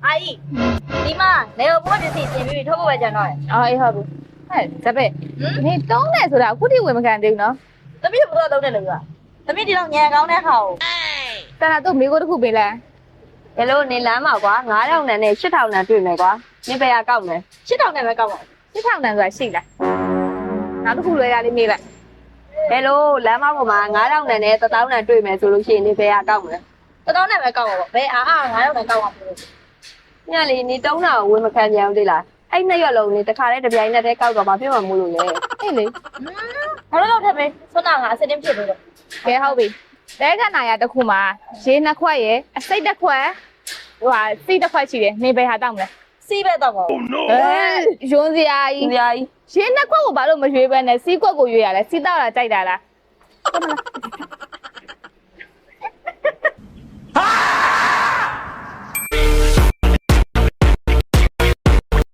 阿姨，你妈那个我就是进去偷个钱来， အော်အေးဟုတ်ပြီဟဲ့ဇပက်နေတုံးတယ်ဆိုတာအခုထိဝင်မခံသေးဘူးနော် 怎么又不知道都在那个？怎么这种年糕呢好？ တန်တာတို့မိကိုတစ်ခုပေးလိုက် ဘယ်လိုနေလမ်းမှာကွာ9000နဲ့8000နဲ့တွေ့မယ်ကွာနေပဲရကောက်မယ် 七套那边搞嘛？ စစ်ထောင်တန်ဆိုတာရှိလားနောက်တစ်ခုလွယ်ရလေးမေးလိုက် ဘယ်လိုလမ်းမပေါ်မှာ9000နဲ့1000နဲ့တွေ့မယ်ဆိုလို့ရှိရင်နေပဲရကောက်မယ် 这刀那边搞嘛？别俺俺要那搞嘛？ ညလေနေတုံးတာကိုဝင်မခံကြအောင်သေးလားအဲ့နှစ်ရက်လုံးနေတခါတည်းတစ်ပြိုင်နက်တည်းကောက်တော့ဘာဖြစ်မှမို့လို့လဲ အေးလေ 好了，老太妹，说那俺是点皮的了。 ကဲဟုတ်ပြီတဲခဏရတစ်ခုမှာရေနှစ်ခွက်ရယ်အစိတ်တစ်ခွက်ဟိုဟာစိတ်တစ်ခွက်ရှိတယ်နေပဲဟာတောက်မလဲ 西北刀嘛？ ယွန်းစရာကြီး ဒီအကြီး ရေနှစ်ခွက်ကိုဘာလို့မရွေးဘဲနဲ့စီးခွက်ကိုရွေးရလဲစီးတောက်တာကြိုက်တာလား